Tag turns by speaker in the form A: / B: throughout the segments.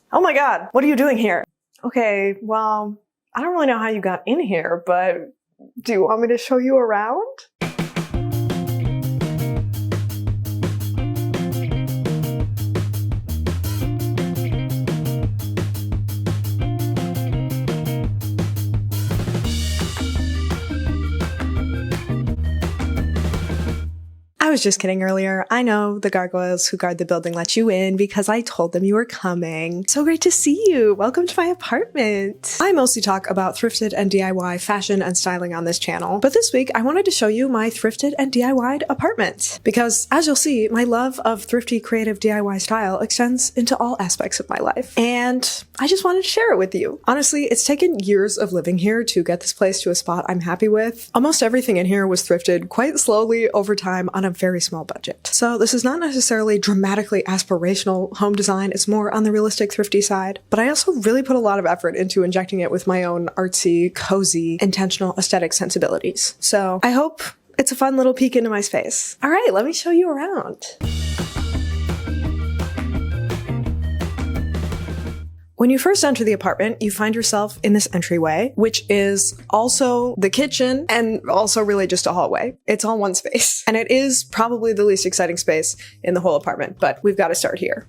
A: Oh my god, what are you doing here? Okay, well, I don't really know how you got in here, but do you want me to show you around? I was just kidding earlier. I know the gargoyles who guard the building let you in because I told them you were coming. So great to see you. Welcome to my apartment. I mostly talk about thrifted and DIY fashion and styling on this channel, but this week I wanted to show you my thrifted and DIY'd apartment. Because as you'll see, my love of thrifty, creative DIY style extends into all aspects of my life. And I just wanted to share it with you. Honestly, it's taken years of living here to get this place to a spot I'm happy with. Almost everything in here was thrifted quite slowly over time on a very small budget. So this is not necessarily dramatically aspirational home design, it's more on the realistic thrifty side, but I also really put a lot of effort into injecting it with my own artsy, cozy, intentional aesthetic sensibilities. So I hope it's a fun little peek into my space. All right, let me show you around. When you first enter the apartment, you find yourself in this entryway, which is also the kitchen and also really just a hallway. It's all one space. And it is probably the least exciting space in the whole apartment, but we've got to start here.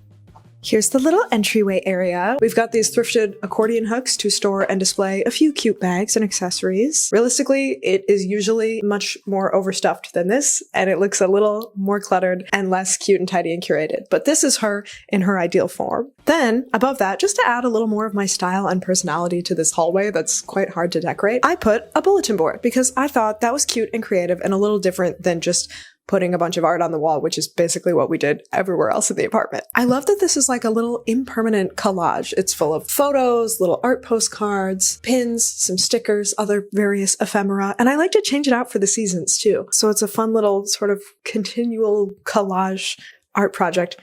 A: Here's the little entryway area. We've got these thrifted accordion hooks to store and display a few cute bags and accessories. Realistically, it is usually much more overstuffed than this, and it looks a little more cluttered and less cute and tidy and curated. But this is her in her ideal form. Then, above that, just to add a little more of my style and personality to this hallway that's quite hard to decorate, I put a bulletin board because I thought that was cute and creative and a little different than just putting a bunch of art on the wall, which is basically what we did everywhere else in the apartment. I love that this is like a little impermanent collage. It's full of photos, little art postcards, pins, some stickers, other various ephemera, and I like to change it out for the seasons too. So it's a fun little sort of continual collage art project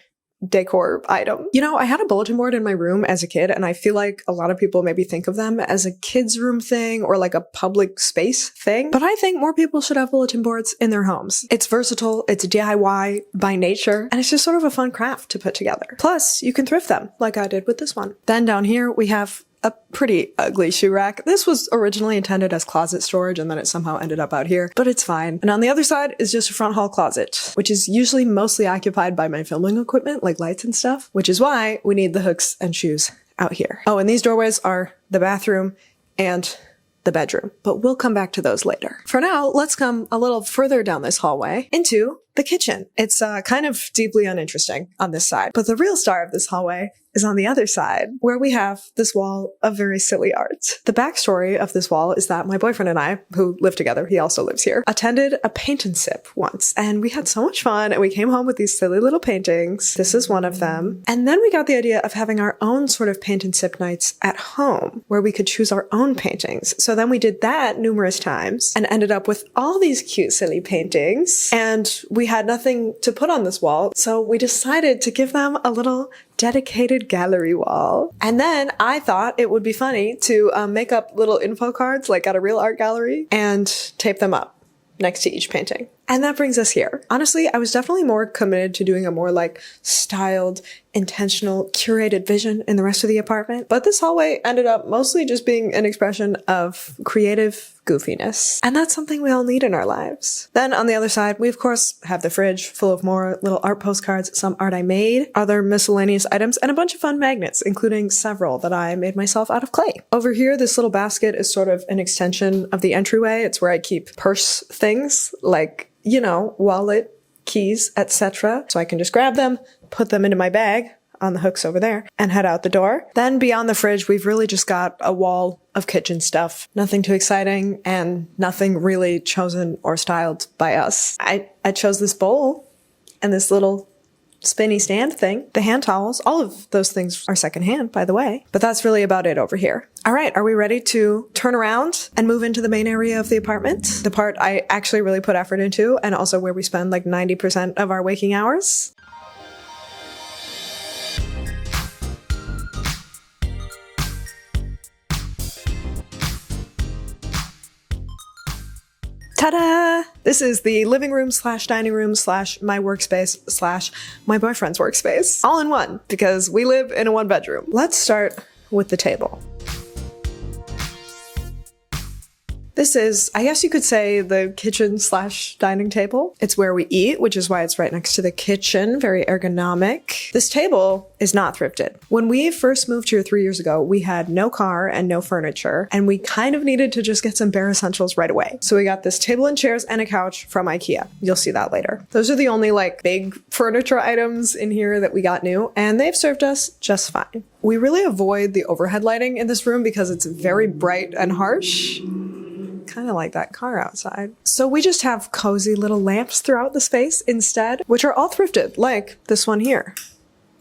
A: decor item. You know, I had a bulletin board in my room as a kid, and I feel like a lot of people maybe think of them as a kid's room thing or like a public space thing, but I think more people should have bulletin boards in their homes. It's versatile, it's DIY by nature, and it's just sort of a fun craft to put together. Plus, you can thrift them, like I did with this one. Then down here, we have a pretty ugly shoe rack. This was originally intended as closet storage and then it somehow ended up out here, but it's fine. And on the other side is just a front hall closet, which is usually mostly occupied by my filming equipment, like lights and stuff, which is why we need the hooks and shoes out here. Oh, and these doorways are the bathroom and the bedroom, but we'll come back to those later. For now, let's come a little further down this hallway into the kitchen. It's kind of deeply uninteresting on this side, but the real star of this hallway is on the other side, where we have this wall of very silly art. The backstory of this wall is that my boyfriend and I, who live together, he also lives here, attended a paint and sip once, and we had so much fun, and we came home with these silly little paintings. This is one of them. And then we got the idea of having our own sort of paint and sip nights at home, where we could choose our own paintings. So then we did that numerous times, and ended up with all these cute, silly paintings, and we had nothing to put on this wall, so we decided to give them a little dedicated gallery wall. And then I thought it would be funny to make up little info cards like at a real art gallery and tape them up next to each painting. And that brings us here. Honestly, I was definitely more committed to doing a more like styled, intentional, curated vision in the rest of the apartment. But this hallway ended up mostly just being an expression of creative goofiness. And that's something we all need in our lives. Then on the other side, we of course have the fridge full of more little art postcards, some art I made, other miscellaneous items, and a bunch of fun magnets, including several that I made myself out of clay. Over here, this little basket is sort of an extension of the entryway. It's where I keep purse things like, you know, wallet, keys, etc. So I can just grab them, put them into my bag on the hooks over there, and head out the door. Then beyond the fridge, we've really just got a wall of kitchen stuff. Nothing too exciting and nothing really chosen or styled by us. I chose this bowl and this little spinny stand thing. The hand towels, all of those things are secondhand, by the way. But that's really about it over here. All right, are we ready to turn around and move into the main area of the apartment? The part I actually really put effort into, and also where we spend like 90% of our waking hours. Ta-da! This is the living room slash dining room slash my workspace slash my boyfriend's workspace. All in one, because we live in a one bedroom. Let's start with the table. This is, I guess you could say, the kitchen slash dining table. It's where we eat, which is why it's right next to the kitchen. Very ergonomic. This table is not thrifted. When we first moved here 3 years ago, we had no car and no furniture, and we kind of needed to just get some bare essentials right away. So we got this table and chairs and a couch from IKEA. You'll see that later. Those are the only big furniture items in here that we got new, and they've served us just fine. We really avoid the overhead lighting in this room because it's very bright and harsh. Kind of like that car outside. So we just have cozy little lamps throughout the space instead, which are all thrifted, like this one here.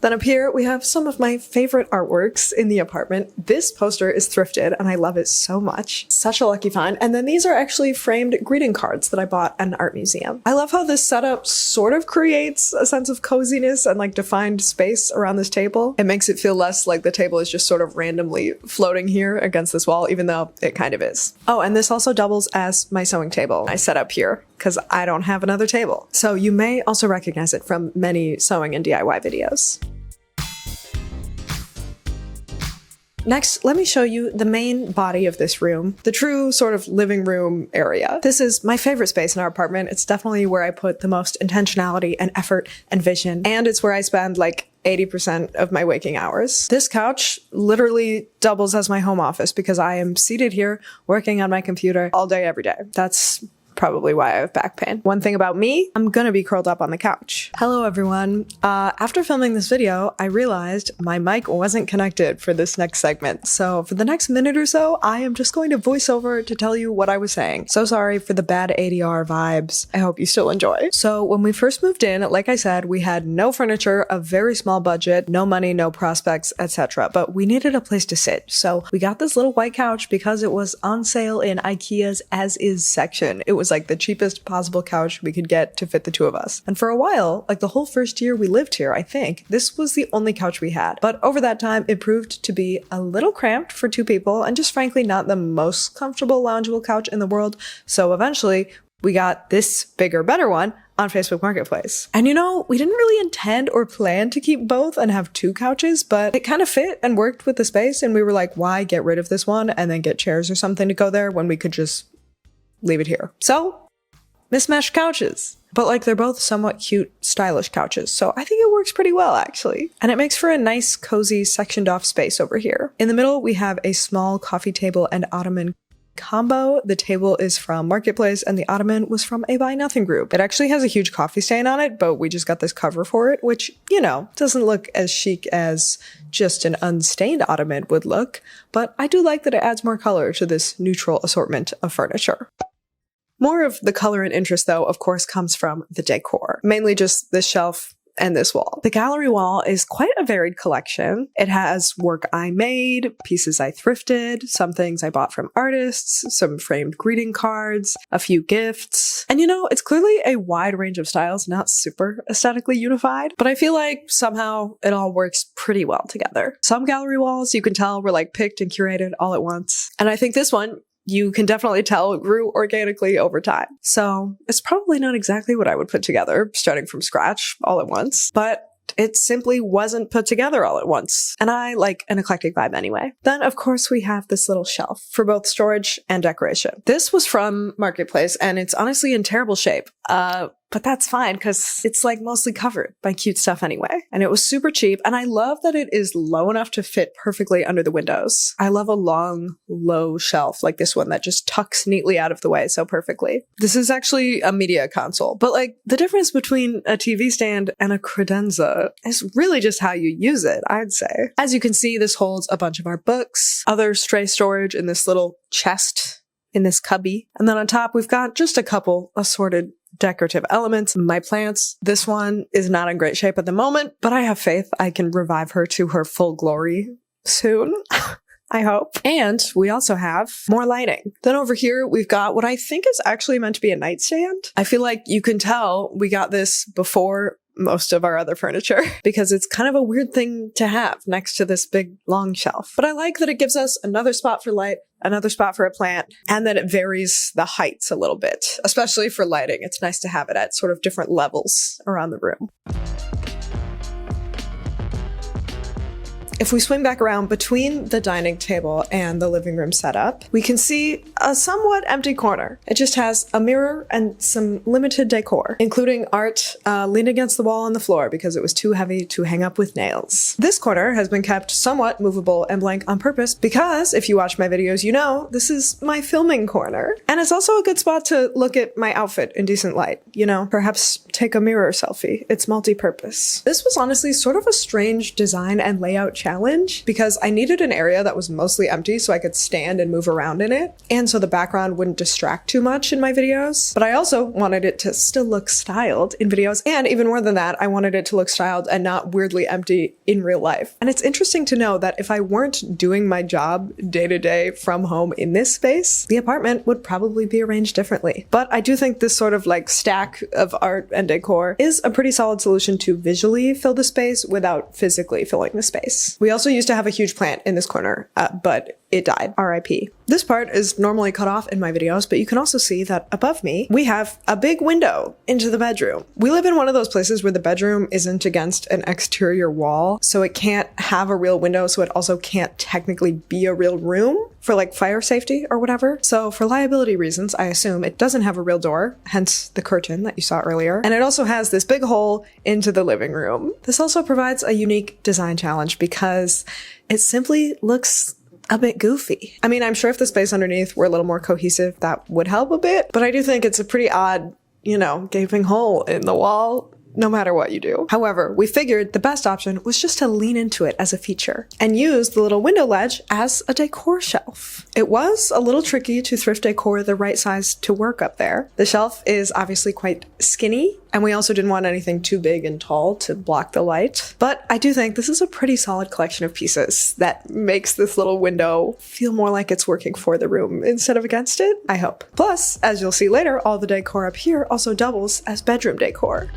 A: Then up here, we have some of my favorite artworks in the apartment. This poster is thrifted, and I love it so much. Such a lucky find. And then these are actually framed greeting cards that I bought at an art museum. I love how this setup sort of creates a sense of coziness and defined space around this table. It makes it feel less like the table is just sort of randomly floating here against this wall, even though it kind of is. Oh, and this also doubles as my sewing table I set up here, because I don't have another table. So you may also recognize it from many sewing and DIY videos. Next, let me show you the main body of this room, the true sort of living room area. This is my favorite space in our apartment. It's definitely where I put the most intentionality and effort and vision, and it's where I spend 80% of my waking hours. This couch literally doubles as my home office because I am seated here working on my computer all day, every day. That's probably why I have back pain. One thing about me, I'm gonna be curled up on the couch. Hello everyone. After filming this video, I realized my mic wasn't connected for this next segment. So for the next minute or so, I am just going to voice over to tell you what I was saying. So sorry for the bad ADR vibes. I hope you still enjoy. So when we first moved in, like I said, we had no furniture, a very small budget, no money, no prospects, etc. But we needed a place to sit. So we got this little white couch because it was on sale in IKEA's as is section. It was the cheapest possible couch we could get to fit the two of us. And for a while, the whole first year we lived here, I think, this was the only couch we had. But over that time, it proved to be a little cramped for two people and just frankly not the most comfortable loungeable couch in the world. So eventually, we got this bigger, better one on Facebook Marketplace. And we didn't really intend or plan to keep both and have two couches, but it kind of fit and worked with the space. And we were like, why get rid of this one and then get chairs or something to go there when we could just leave it here? So, mismatched couches. But they're both somewhat cute, stylish couches, so I think it works pretty well, actually. And it makes for a nice, cozy, sectioned off space over here. In the middle, we have a small coffee table and ottoman combo. The table is from Marketplace, and the ottoman was from a Buy Nothing group. It actually has a huge coffee stain on it, but we just got this cover for it, which, doesn't look as chic as just an unstained ottoman would look, but I do like that it adds more color to this neutral assortment of furniture. More of the color and interest, though, of course, comes from the decor, mainly just this shelf and this wall. The gallery wall is quite a varied collection. It has work I made, pieces I thrifted, some things I bought from artists, some framed greeting cards, a few gifts. And it's clearly a wide range of styles, not super aesthetically unified, but I feel like somehow it all works pretty well together. Some gallery walls, you can tell, were picked and curated all at once. And I think this one, you can definitely tell it grew organically over time. So it's probably not exactly what I would put together, starting from scratch all at once, but it simply wasn't put together all at once. And I like an eclectic vibe anyway. Then, of course, we have this little shelf for both storage and decoration. This was from Marketplace, and it's honestly in terrible shape. But that's fine because it's mostly covered by cute stuff anyway. And it was super cheap. And I love that it is low enough to fit perfectly under the windows. I love a long, low shelf like this one that just tucks neatly out of the way so perfectly. This is actually a media console, but the difference between a TV stand and a credenza is really just how you use it, I'd say. As you can see, this holds a bunch of our books, other stray storage in this little chest in this cubby. And then on top, we've got just a couple assorted decorative elements. My plants, this one is not in great shape at the moment, but I have faith I can revive her to her full glory soon. I hope. And we also have more lighting. Then over here, we've got what I think is actually meant to be a nightstand. I feel like you can tell we got this before most of our other furniture because it's kind of a weird thing to have next to this big long shelf. But I like that it gives us another spot for light, another spot for a plant, and that it varies the heights a little bit, especially for lighting. It's nice to have it at sort of different levels around the room. If we swing back around between the dining table and the living room setup, we can see a somewhat empty corner. It just has a mirror and some limited decor, including art leaned against the wall on the floor because it was too heavy to hang up with nails. This corner has been kept somewhat movable and blank on purpose because, if you watch my videos, you know this is my filming corner. And it's also a good spot to look at my outfit in decent light. You know, perhaps take a mirror selfie. It's multi-purpose. This was honestly sort of a strange design and layout challenge because I needed an area that was mostly empty so I could stand and move around in it, and so the background wouldn't distract too much in my videos. But I also wanted it to still look styled in videos, and even more than that, I wanted it to look styled and not weirdly empty in real life. And it's interesting to know that if I weren't doing my job day to day from home in this space, the apartment would probably be arranged differently. But I do think this sort of like stack of art and decor is a pretty solid solution to visually fill the space without physically filling the space. We also used to have a huge plant in this corner, but it died. RIP. This part is normally cut off in my videos, but you can also see that above me, we have a big window into the bedroom. We live in one of those places where the bedroom isn't against an exterior wall, so it can't have a real window, so it also can't technically be a real room for like fire safety or whatever. So for liability reasons, I assume it doesn't have a real door, hence the curtain that you saw earlier. And it also has this big hole into the living room. This also provides a unique design challenge because it simply looks a bit goofy. I mean, I'm sure if the space underneath were a little more cohesive, that would help a bit, but I do think it's a pretty odd, you know, gaping hole in the wall, no matter what you do. However, we figured the best option was just to lean into it as a feature and use the little window ledge as a decor shelf. It was a little tricky to thrift decor the right size to work up there. The shelf is obviously quite skinny, and we also didn't want anything too big and tall to block the light. But I do think this is a pretty solid collection of pieces that makes this little window feel more like it's working for the room instead of against it, I hope. Plus, as you'll see later, all the decor up here also doubles as bedroom decor.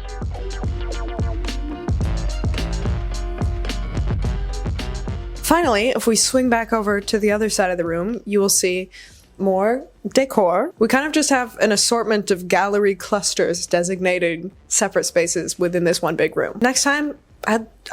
A: Finally, if we swing back over to the other side of the room, you will see more decor. We kind of just have an assortment of gallery clusters designating separate spaces within this one big room. Next time,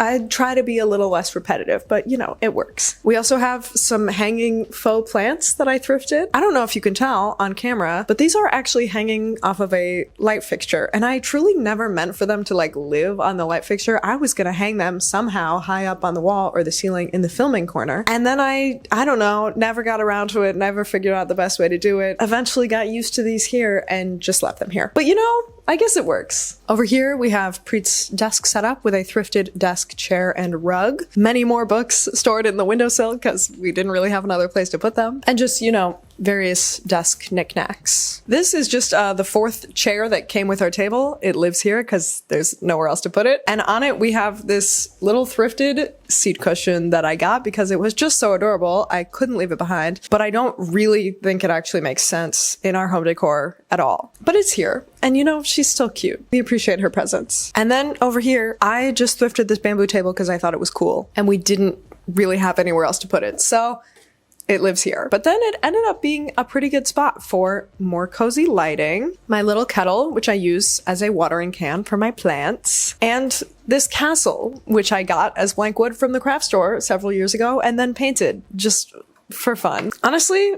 A: I'd try to be a little less repetitive, but you know, it works. We also have some hanging faux plants that I thrifted. I don't know if you can tell on camera, but these are actually hanging off of a light fixture, and I truly never meant for them to like live on the light fixture. I was gonna hang them somehow high up on the wall or the ceiling in the filming corner, and then I don't know, never got around to it, never figured out the best way to do it. Eventually got used to these here and just left them here. But you know, I guess it works. Over here, we have Preet's desk set up with a thrifted desk, chair, and rug. Many more books stored in the windowsill because we didn't really have another place to put them. And just, you know, various desk knickknacks. This is just the fourth chair that came with our table. It lives here because there's nowhere else to put it. And on it, we have this little thrifted seat cushion that I got because it was just so adorable. I couldn't leave it behind, but I don't really think it actually makes sense in our home decor at all. But it's here. And you know, she's still cute. We appreciate her presence. And then over here, I just thrifted this bamboo table because I thought it was cool. And we didn't really have anywhere else to put it. So it lives here. But then it ended up being a pretty good spot for more cozy lighting, my little kettle, which I use as a watering can for my plants, and this castle, which I got as blank wood from the craft store several years ago and then painted just for fun. Honestly,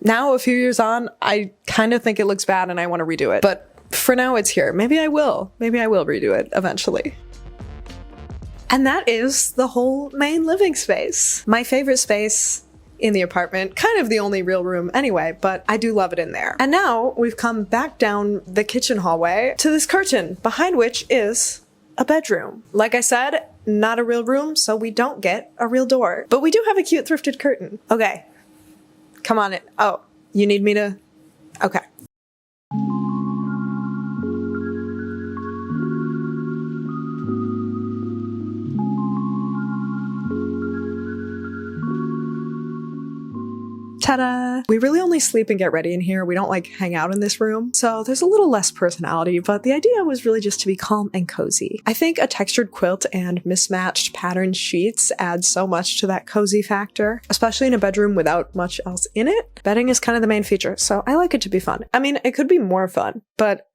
A: now a few years on, I kind of think it looks bad and I want to redo it. But for now, it's here. Maybe I will redo it eventually. And that is the whole main living space. My favorite space in the apartment, kind of the only real room anyway, but I do love it in there. And now we've come back down the kitchen hallway to this curtain, behind which is a bedroom. Like I said, not a real room, so we don't get a real door. But we do have a cute thrifted curtain. Okay, come on in. Oh, you need me to? Okay. Ta-da! We really only sleep and get ready in here. We don't like hang out in this room. So there's a little less personality, but the idea was really just to be calm and cozy. I think a textured quilt and mismatched patterned sheets add so much to that cozy factor, especially in a bedroom without much else in it. Bedding is kind of the main feature, so I like it to be fun. I mean, it could be more fun, but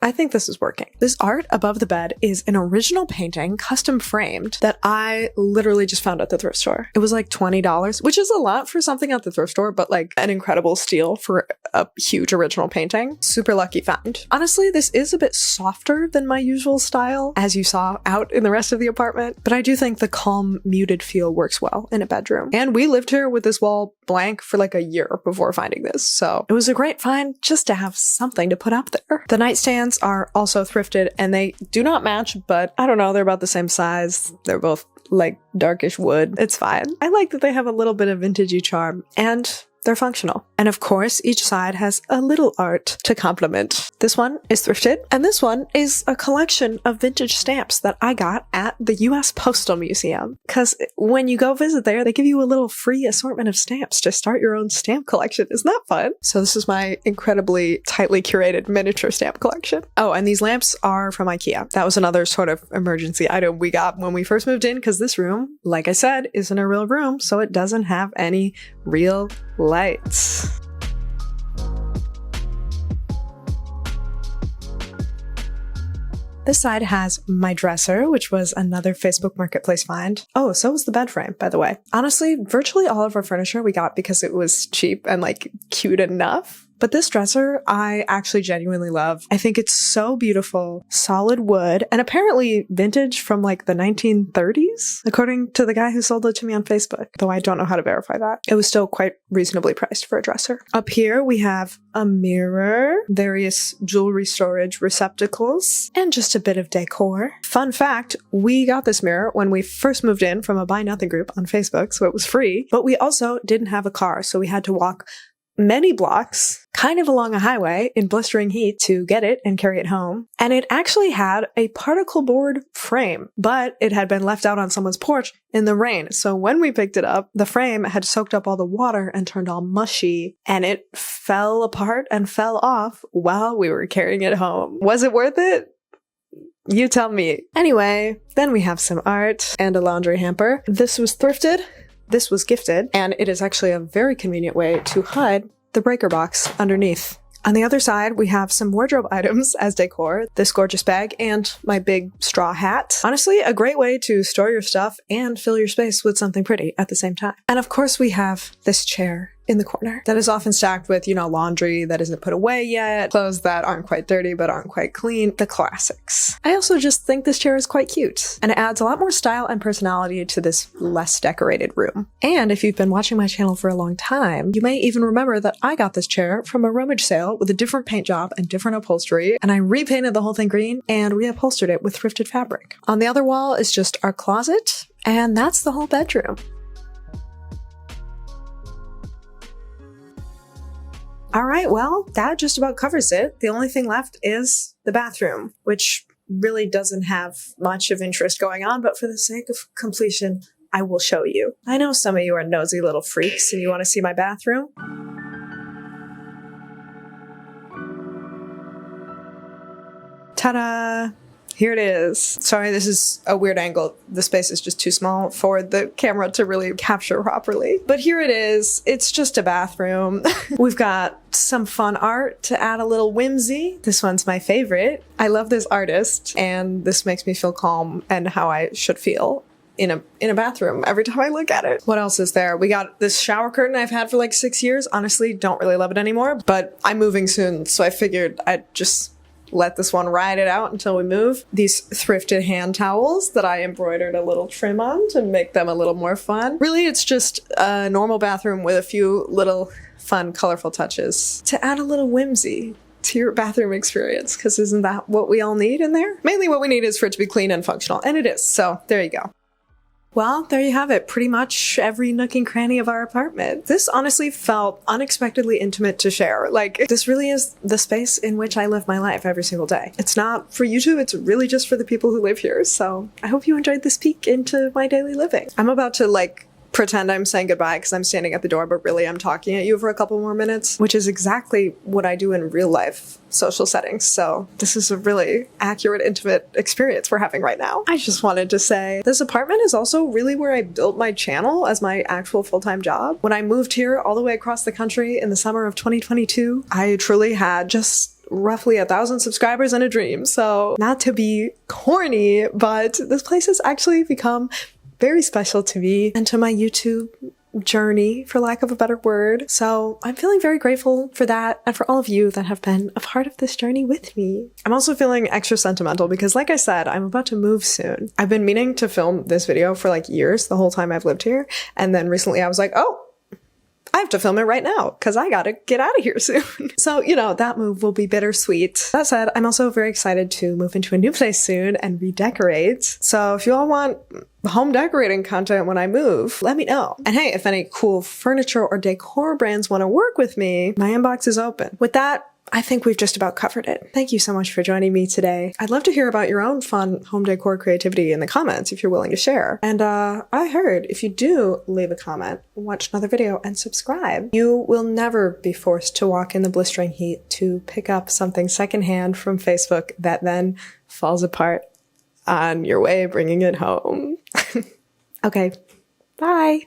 A: I think this is working. This art above the bed is an original painting, custom framed, that I literally just found at the thrift store. It was like $20, which is a lot for something at the thrift store, but like an incredible steal for a huge original painting. Super lucky find. Honestly, this is a bit softer than my usual style, as you saw out in the rest of the apartment, but I do think the calm, muted feel works well in a bedroom. And we lived here with this wall blank for like a year before finding this, so it was a great find just to have something to put up there. The nightstands are also thrifted and they do not match, but I don't know, they're about the same size. They're both like darkish wood. It's fine. I like that they have a little bit of vintagey charm and they're functional. And of course, each side has a little art to complement. This one is thrifted, and this one is a collection of vintage stamps that I got at the US Postal Museum. Because when you go visit there, they give you a little free assortment of stamps to start your own stamp collection. Isn't that fun? So this is my incredibly tightly curated miniature stamp collection. Oh, and these lamps are from IKEA. That was another sort of emergency item we got when we first moved in, because this room, like I said, isn't a real room, so it doesn't have any real lights. This side has my dresser, which was another Facebook Marketplace find. Oh, so was the bed frame, by the way. Honestly, virtually all of our furniture we got because it was cheap and like cute enough. But this dresser, I actually genuinely love. I think it's so beautiful, solid wood, and apparently vintage from like the 1930s, according to the guy who sold it to me on Facebook, though I don't know how to verify that. It was still quite reasonably priced for a dresser. Up here, we have a mirror, various jewelry storage receptacles, and just a bit of decor. Fun fact, we got this mirror when we first moved in from a Buy Nothing group on Facebook, so it was free, but we also didn't have a car, so we had to walk many blocks, kind of along a highway in blistering heat to get it and carry it home. And it actually had a particle board frame, but it had been left out on someone's porch in the rain. So when we picked it up, the frame had soaked up all the water and turned all mushy, and it fell apart and fell off while we were carrying it home. Was it worth it? You tell me. Anyway, then we have some art and a laundry hamper. This was thrifted. This was gifted, and it is actually a very convenient way to hide the breaker box underneath. On the other side, we have some wardrobe items as decor, this gorgeous bag, and my big straw hat. Honestly, a great way to store your stuff and fill your space with something pretty at the same time. And of course, we have this chair in the corner that is often stacked with, you know, laundry that isn't put away yet, clothes that aren't quite dirty but aren't quite clean, the classics. I also just think this chair is quite cute, and it adds a lot more style and personality to this less decorated room. And if you've been watching my channel for a long time, you may even remember that I got this chair from a rummage sale with a different paint job and different upholstery, and I repainted the whole thing green and reupholstered it with thrifted fabric. On the other wall is just our closet, and that's the whole bedroom. All right, well, that just about covers it. The only thing left is the bathroom, which really doesn't have much of interest going on, but for the sake of completion, I will show you. I know some of you are nosy little freaks and you want to see my bathroom. Ta-da! Here it is. Sorry, this is a weird angle. The space is just too small for the camera to really capture properly. But here it is. It's just a bathroom. We've got some fun art to add a little whimsy. This one's my favorite. I love this artist, and this makes me feel calm and how I should feel in a bathroom every time I look at it. What else is there? We got this shower curtain I've had for like 6 years. Honestly, don't really love it anymore, but I'm moving soon, so I figured I'd just let this one ride it out until we move. These thrifted hand towels that I embroidered a little trim on to make them a little more fun. Really, it's just a normal bathroom with a few little fun, colorful touches to add a little whimsy to your bathroom experience, because isn't that what we all need in there? Mainly what we need is for it to be clean and functional, and it is, so there you go. Well, there you have it. Pretty much every nook and cranny of our apartment. This honestly felt unexpectedly intimate to share. Like, this really is the space in which I live my life every single day. It's not for YouTube, it's really just for the people who live here. So I hope you enjoyed this peek into my daily living. I'm about to like pretend I'm saying goodbye because I'm standing at the door, but really I'm talking at you for a couple more minutes, which is exactly what I do in real life social settings. So this is a really accurate, intimate experience we're having right now. I just wanted to say this apartment is also really where I built my channel as my actual full-time job. When I moved here all the way across the country in the summer of 2022, I truly had just roughly 1,000 subscribers and a dream. So not to be corny, but this place has actually become very special to me and to my YouTube journey, for lack of a better word. So I'm feeling very grateful for that and for all of you that have been a part of this journey with me. I'm also feeling extra sentimental because, like I said, I'm about to move soon. I've been meaning to film this video for like years, the whole time I've lived here. And then recently I was like, oh, I have to film it right now because I gotta get out of here soon. So, you know, that move will be bittersweet. That said, I'm also very excited to move into a new place soon and redecorate. So if you all want home decorating content when I move, let me know. And hey, if any cool furniture or decor brands want to work with me, my inbox is open. With that, I think we've just about covered it. Thank you so much for joining me today. I'd love to hear about your own fun home decor creativity in the comments if you're willing to share. And I heard if you do leave a comment, watch another video, and subscribe, you will never be forced to walk in the blistering heat to pick up something secondhand from Facebook that then falls apart on your way bringing it home. Okay, bye.